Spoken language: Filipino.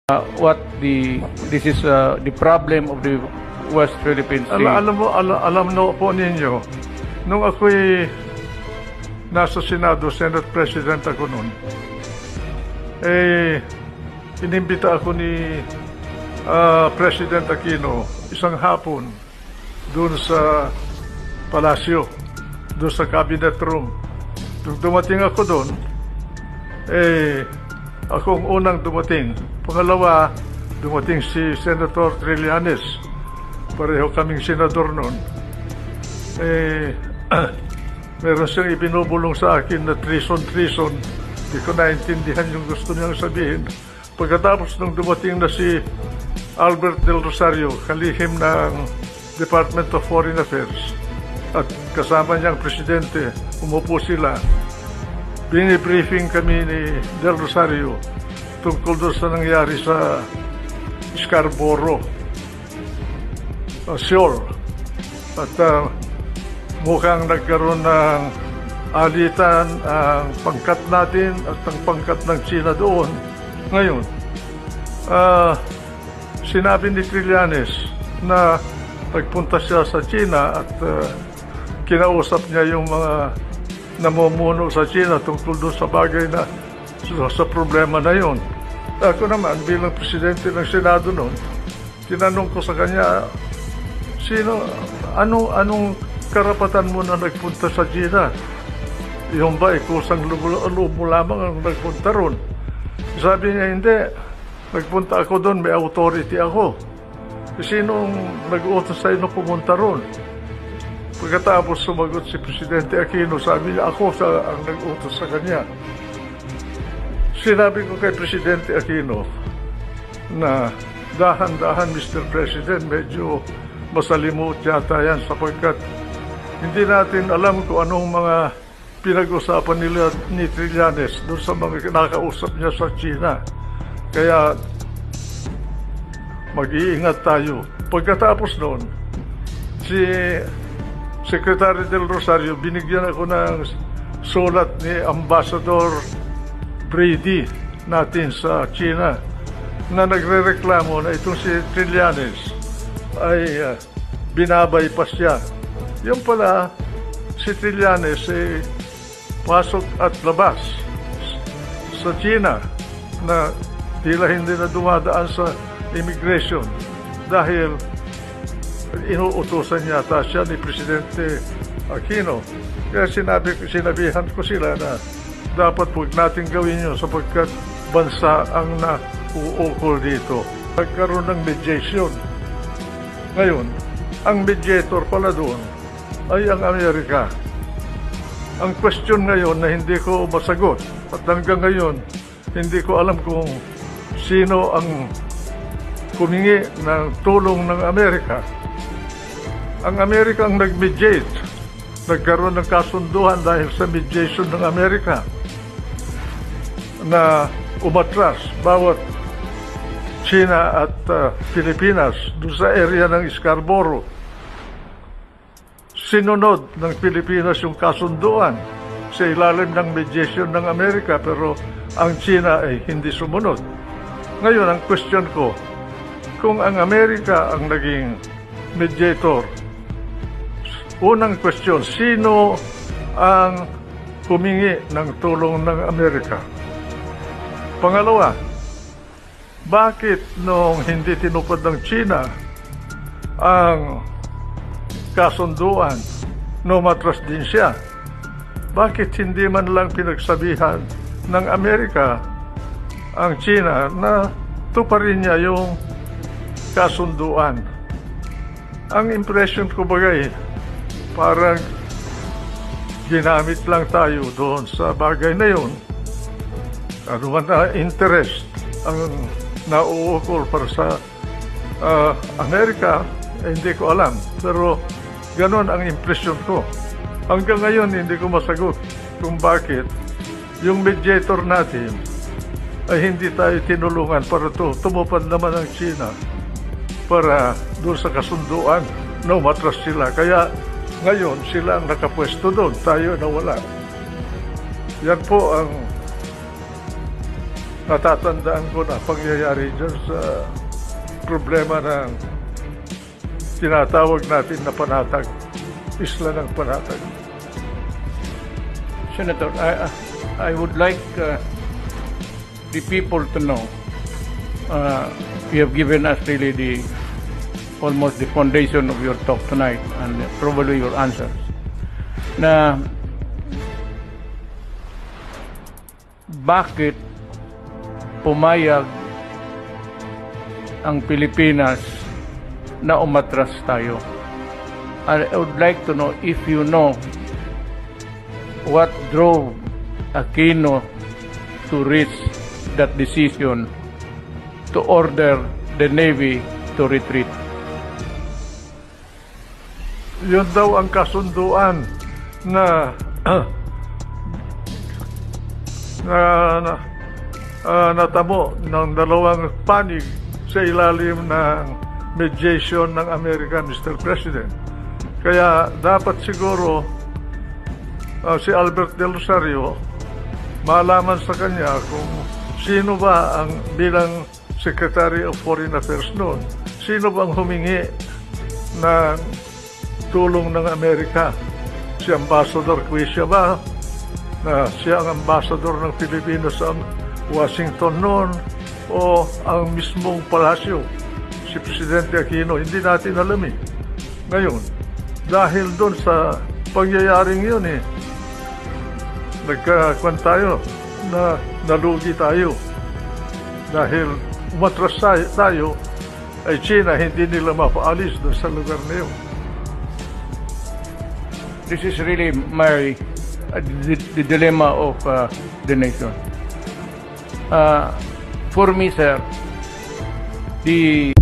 what this is the problem of the West Philippine Sea. Alam po ninyo, nung ako'y nasa Senado, Senate President ako noon, inimbita ako ni President Aquino isang hapon doon sa palasyo, doon sa cabinet room. Nung dumating ako doon, akong unang dumating. Pangalawa, dumating si Senator Trillanes. Pareho kaming senador noon. Meron siyang ibinubulong sa akin na treason. Hindi ko naintindihan yung gusto niyang sabihin. Pagkatapos nung dumating na si Albert Del Rosario, kalihim ng Department of Foreign Affairs, at kasama niyang presidente, umupo sila. Bini-briefing kami ni Del Rosario tungkol doon sa nangyari sa Scarborough Shoal. At mukhang nagkaroon ng alitan ang pangkat natin at ang pangkat ng China doon. Ngayon, sinabi ni Trillanes na nagpunta siya sa China at kinausap niya yung mga namumuno sa China tungkol doon sa bagay na sa problema na yun. Ako naman, bilang presidente ng Senado noon, tinanong ko sa kanya, anong karapatan mo na nagpunta sa China? Yung ba, kusang loob mo lamang ang nagpunta ron? Sabi niya, hindi. Nagpunta ako doon, may authority ako. Sinong nag-utos sa'yo na pumunta ron? Pagkatapos sumagot si Presidente Aquino, sabi niya, ako ang nag-utos sa kanya. Sinabi ko kay Presidente Aquino na dahan-dahan, Mr. President, medyo masalimut yata yan sapagkat hindi natin alam kung anong mga pinag-usapan nila ni Trillanes doon sa mga kinakausap niya sa China. Kaya mag-iingat tayo. Pagkatapos noon, si Secretary Del Rosario, binigyan ako ng sulat ni Ambassador Brady natin sa China na nagre-reklamo na itong si Trillanes ay binabypass siya. Yung pala, si Trillanes pasok at labas sa China na tila hindi na dumadaan sa immigration dahil inuutusan yata siya ni Presidente Aquino. Kaya sinabihan ko sila na dapat huwag natin gawin yun sapagkat bansa ang nauukol dito. Nagkaroon ng mediation. Ngayon, ang mediator pala doon ay ang Amerika. Ang question ngayon na hindi ko masagot at hanggang ngayon hindi ko alam kung sino ang humingi ng tulong ng Amerika. Ang Amerika ang nag-mediate. Nagkaroon ng kasunduan dahil sa mediation ng Amerika na umatras bawat China at Pilipinas doon sa area ng Scarborough. Sinunod ng Pilipinas yung kasunduan sa ilalim ng mediation ng Amerika pero ang China ay hindi sumunod. Ngayon, ang question ko, kung ang Amerika ang naging mediator, unang question, sino ang humingi ng tulong ng Amerika? Pangalawa, bakit nung hindi tinupad ng China ang kasunduan, umatras din siya? Bakit hindi man lang pinagsabihan ng Amerika ang China na tuparin niya yung kasunduan? Ang impression ko bagay, parang ginamit lang tayo doon sa bagay na yun. Ano man na interest ang nauukol para sa Amerika, hindi ko alam. Pero ganon ang impression ko. Hanggang ngayon, hindi ko masagot kung bakit yung mediator natin ay hindi tayo tinulungan para tumupad naman ang China para doon sa kasunduan na umatras sila. Kaya ngayon, sila ang nakapwesto doon, tayo na wala. Yan po ang natatandaan ko na pangyayari dyan sa problema ng tinatawag natin na panatag, isla ng panatag. Senator, I would like the people to know. You have given us really almost the foundation of your talk tonight and probably your answers. Na bakit pumayag ang Pilipinas na umatras tayo? I would like to know if you know what drove Aquino to reach that decision to order the Navy to retreat. Yun daw ang kasunduan na natamo ng dalawang panig sa ilalim ng mediation ng Amerika, Mr. President. Kaya dapat siguro si Albert Del Rosario malaman sa kanya kung sino ba ang bilang Secretary of Foreign Affairs noon, sino bang humingi ng tulong ng Amerika? Si Ambassador Quisha ba? Na siya ang ambassador ng Pilipinas sa Washington noon, o ang mismong palasyo, si Presidente Aquino? Hindi natin alam eh. Ngayon, dahil doon sa pangyayaring yun nagkakuan tayo na nalugi tayo. Dahil umatras tayo, ay China hindi nila mapaalis doon sa lugar na yun. This is really the dilemma of the nation. For me, sir, the